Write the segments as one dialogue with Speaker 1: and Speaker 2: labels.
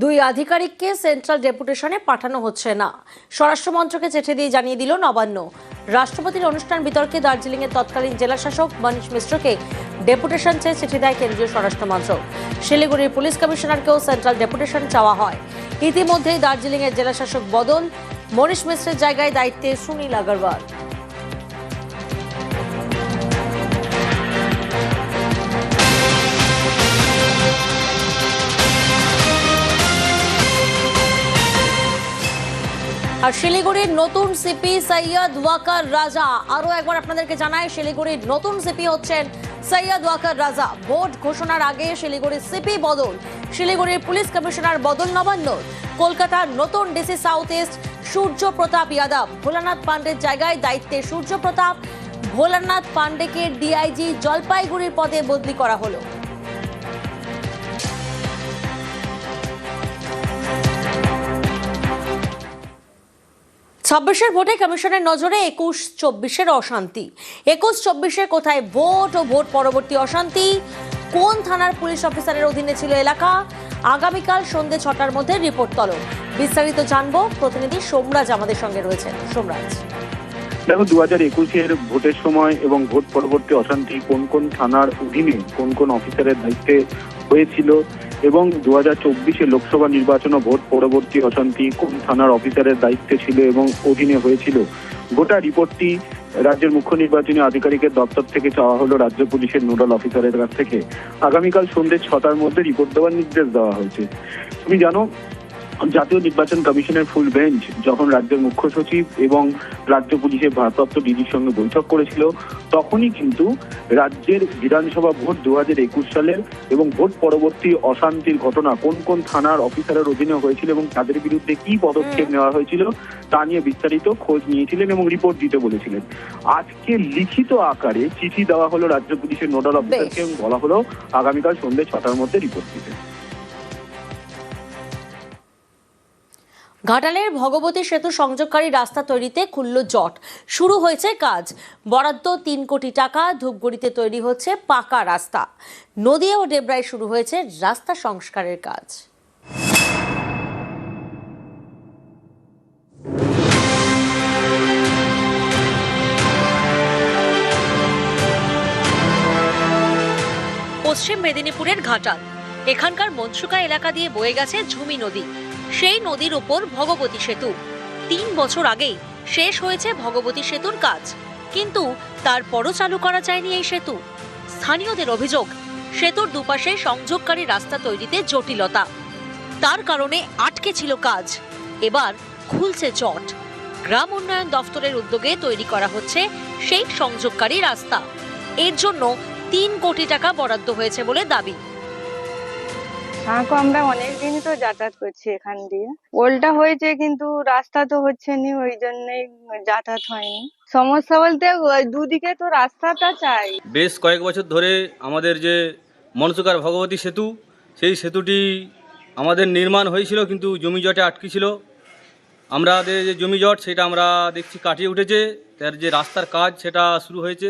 Speaker 1: দুই আধিকারিককে সেন্ট্রাল ডেপুটেশনে পাঠানো হচ্ছে না। স্বরাষ্ট্র মন্ত্রকে চিঠি দিয়ে জানিয়ে দিল নবান্ন। রাষ্ট্রপতির অনুষ্ঠান বিতর্কে দার্জিলিংয়ের তৎকালীন জেলা শাসক মনীশ মিশ্রকে ডেপুটেশন চেয়ে চিঠি দেয় কেন্দ্রীয় স্বরাষ্ট্র মন্ত্রক। শিলিগুড়ির পুলিশ কমিশনারকেও সেন্ট্রাল ডেপুটেশন চাওয়া হয়। ইতিমধ্যেই দার্জিলিংয়ের জেলা শাসক বদল, মনীশ মিশ্রের জায়গায় দায়িত্বে সুনীল আগরওয়াল। আর শিলিগুড়ির নতুন সিপি সৈয়দ ওয়াকার রাজা। আরো একবার আপনাদেরকে জানাই, শিলিগুড়ির নতুন সিপি হচ্ছেন সৈয়দ ওয়াকার রাজা। ভোট ঘোষণার আগে শিলিগুড়ির সিপি বদল, শিলিগুড়ির পুলিশ কমিশনার বদল নবান্ন। কলকাতার নতুন ডিসি সাউথ ইস্ট সূর্য প্রতাপ যাদব। ভোলানাথ পান্ডের জায়গায় দায়িত্বে সূর্য প্রতাপ। ভোলানাথ পান্ডেকে ডিআইজি জলপাইগুড়ির পদে বদলি করা হলো। ছাব্বিশের ভোটে কমিশনের নজরে 21-24-এর অশান্তি। 21-24-এ কোথায় ভোট ও ভোট পরবর্তী অশান্তি, কোন থানার পুলিশ অফিসারের অধীনে ছিল এলাকা, আগামীকাল সন্ধ্যে 6টার মধ্যে রিপোর্ট তলব। বিস্তারিত জানবো, প্রতিনিধি সোমরাজ আমাদের সঙ্গে রয়েছেন। সোমরাজ,
Speaker 2: দেখো 2021-এর ভোটের সময় এবং ভোট পরবর্তী অশান্তি কোন কোন থানার অধীনে কোন কোন অফিসারের দায়িত্বে হয়েছিল এবং 2024-এ লোকসভা নির্বাচন ও ভোট পরবর্তী অশান্তি কোন থানার অফিসারের দায়িত্বে ছিল এবং অধীনে হয়েছিল, গোটা রিপোর্টটি রাজ্যের মুখ্য নির্বাচনী আধিকারিকের দপ্তর থেকে চাওয়া হলো রাজ্য পুলিশের নোডাল অফিসারের কাছ থেকে। আগামীকাল সন্ধ্যে 6টার মধ্যে রিপোর্ট দেওয়ার নির্দেশ দেওয়া হয়েছে। তুমি জানো, জাতীয় নির্বাচন কমিশনের ফুল বেঞ্চ যখন রাজ্যের মুখ্য সচিব এবং রাজ্য পুলিশের ভারপ্রাপ্ত ডিজির সঙ্গে বৈঠক করেছিল, তখনই কিন্তু রাজ্যের বিধানসভা ভোট 2021 সালের এবং ভোট পরবর্তী অশান্তির ঘটনা কোন কোন থানার অফিসারের অধীনে হয়েছিল এবং তাদের বিরুদ্ধে কি পদক্ষেপ নেওয়া হয়েছিল তা নিয়ে বিস্তারিত খোঁজ নিয়েছিলেন এবং রিপোর্ট দিতে বলেছিলেন। আজকে লিখিত আকারে চিঠি দেওয়া হলো রাজ্য পুলিশের নোডাল অফিসারকে এবং বলা হলো আগামীকাল সন্ধ্যে 6টার মধ্যে রিপোর্ট দিতে।
Speaker 1: ঘাটালের ভগবতী সেতু সংযোগকারী রাস্তা তৈরিতে খুলল জট। শুরু হয়েছে কাজ। বরাদ্দ 3 কোটি টাকা। ধূপগুড়িতে তৈরি হচ্ছে পাকা রাস্তা। নদিয়া ও ডেবরায় শুরু হয়েছে রাস্তা সংস্কারের কাজ। পশ্চিম মেদিনীপুরের ঘাটাল, এখানকার মনসুকা এলাকা দিয়ে বয়ে গেছে ঝুমি নদী। সেই নদীর উপর ভগবতী সেতু। 3 বছর আগেই শেষ হয়েছে ভগবতী সেতুর কাজ, কিন্তু তারপরও চালু করা যায়নি এই সেতু। স্থানীয়দের অভিযোগ, সেতুর দুপাশে সংযোগকারী রাস্তা তৈরিতে জটিলতা, তার কারণে আটকে ছিল কাজ। এবার খুলছে জট। গ্রাম উন্নয়ন দফতরের উদ্যোগে তৈরি করা হচ্ছে সেই সংযোগকারী রাস্তা। এর জন্য 3 কোটি টাকা বরাদ্দ হয়েছে বলে দাবি।
Speaker 3: আমরা অনেকদিনই তো যাতায়াত করছি এখান দিয়ে। ওলটা হয়েছে কিন্তু রাস্তা তো হচ্ছে না, ওই জন্যই যাতায়াত হয়নি। সমস্যা বলতে দুদিকে তো রাস্তাটা চাই।
Speaker 4: বেশ কয়েক বছর ধরে আমাদের যে মনসুকার ভগবতী সেতু, সেই সেতুটি আমাদের নির্মাণ হয়েছিল কিন্তু জমি জটে আটকে ছিল। আমাদের যে জমি জট সেটা আমরা দেখছি কাটিয়ে উঠেছে, তার যে রাস্তার কাজ সেটা শুরু হয়েছে।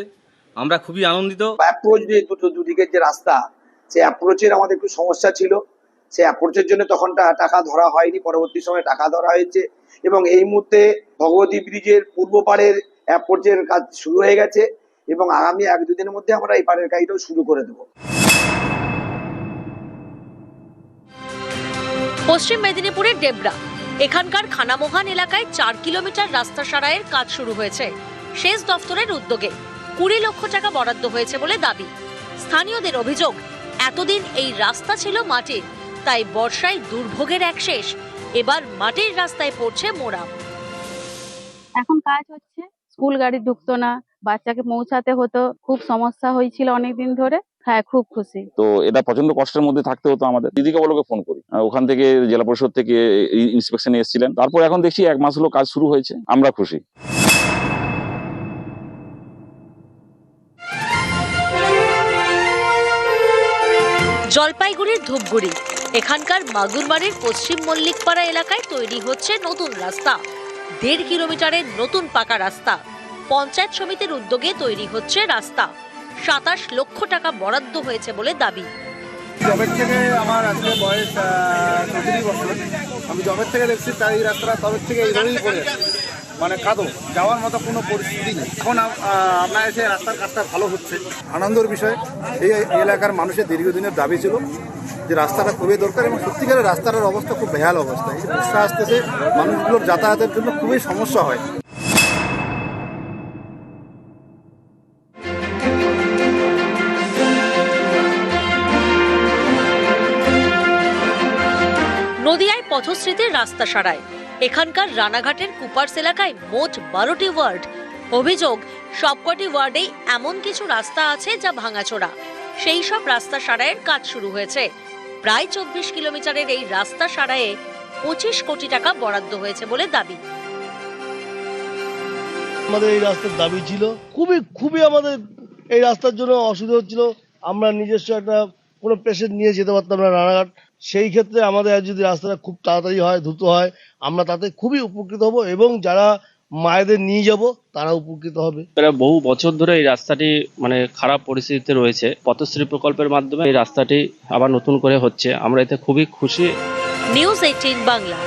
Speaker 4: আমরা খুবই আনন্দিত।
Speaker 5: অ্যাপ্রোচ যে দুদিকের যে রাস্তা, সে অ্যাপ্রোচের আমাদের একটু সমস্যা ছিল। সে অ্যাপ্রোচের জন্য তখন টাকা ধরা হয়নি, পরবর্তী সময়ে টাকা ধরা হয়েছে এবং এই মুহূর্তে ভগবতী ব্রিজের পূর্ব পাড়ের অ্যাপ্রোচের কাজ শুরু হয়ে গেছে এবং আগামী 1-2 দিনের মধ্যে আমরা এই পাড়ের কাজটাও শুরু করে দেব।
Speaker 1: পশ্চিম মেদিনীপুরের ডেবরা, এখানকার খানামোহান এলাকায় 4 কিলোমিটার রাস্তা সারাইয়ের কাজ শুরু হয়েছে সেচ দফতরের উদ্যোগে। 20 লক্ষ টাকা বরাদ্দ হয়েছে বলে দাবি। স্থানীয়দের অভিযোগ, এতদিন এই রাস্তা ছিল মাটির, তাই বর্ষায় দুর্ভোগের এক শেষ। এবার মাটির রাস্তায় পড়ছে মোড়া।
Speaker 6: এখন কাজ হচ্ছে, স্কুল গাড়ি ঢুকতো না, বাচ্চাকে পৌঁছাতে হতো, খুব সমস্যা হয়েছিল অনেকদিন ধরে। হ্যাঁ, খুব খুশি।
Speaker 7: তো এটা প্রচন্ড কষ্টের মধ্যে থাকতে হতো আমাদের। দিদিকে বলোকে ফোন করি, ওখান থেকে জেলা পরিষদ থেকে ইন্সপেকশনে এসেছিলেন। তারপর এখন দেখছি 1 মাস হলো কাজ শুরু হয়েছে, আমরা খুশি।
Speaker 1: জলপাইগুড়ির ধূপগুড়ি, এখানকার মাগুরমারির পশ্চিম মল্লিকপাড়া এলাকায় তৈরি হচ্ছে নতুন রাস্তা। 1.5 কিলোমিটারের নতুন পাকা রাস্তা। পঞ্চায়েত সমিতির উদ্যোগে তৈরি হচ্ছে রাস্তা। 27 লক্ষ টাকা বরাদ্দ হয়েছে বলে দাবি।
Speaker 8: জবের থেকে আমার আজকে বয়স 34 বছর আমি জবের থেকে দেখছি তাই এই রাস্তাটা তবের থেকে এইভাবেই পড়ে আছে, মানে কাদো যাওয়ার মতো কোনো পরিস্থিতি নেই। এখন আপনার এসে রাস্তার কাজটা ভালো হচ্ছে, আনন্দের বিষয়। এই এলাকার মানুষের দীর্ঘদিনের দাবি ছিল যে রাস্তাটা খুবই দরকার, এবং সত্যিকারের রাস্তাটার অবস্থা খুব বেহাল অবস্থা। এই বর্ষা আসতেছে, মানুষগুলোর যাতায়াতের জন্য খুবই সমস্যা হয়।
Speaker 1: নদিয়ায় পথশ্রীতে রাস্তা সারায়। এখানকার রানাঘাটের কুপার্স এলাকায় মোট 12টি ওয়ার্ড। অভিযোগ, সবকটি ওয়ার্ডেই এমন কিছু রাস্তা আছে যা ভাঙাচোরা। সেই সব রাস্তা সারাইয়ের কাজ শুরু হয়েছে। প্রায় 24 কিলোমিটারের এই রাস্তা সারাইয়ে 25 কোটি টাকা বরাদ্দ হয়েছে বলে দাবি।
Speaker 9: আমাদের এই রাস্তার দাবি ছিল, খুবই আমাদের এই রাস্তার জন্য অসুবিধা হচ্ছিল। আমরা নিজস্ব একটা কোনো পেশেন্ট নিয়ে যেতে পারতাম না রানাঘাট। সেই ক্ষেত্রে আমাদের যদি রাস্তাটা খুব তাড়াতাড়ি হয়, দ্রুত হয়, আমরা তাতে খুবই উপকৃত হব, এবং যারা মায়েদের নিয়ে যাব তারা উপকৃত হবে।
Speaker 10: প্রায় বহু বছর ধরে এই রাস্তাটি মানে খারাপ পরিস্থিতিতে রয়েছে। পথশ্রী প্রকল্পের মাধ্যমে এই রাস্তাটি আবার নতুন করে হচ্ছে, আমরা এতে খুবই খুশি।
Speaker 1: নিউজ 18 বাংলা।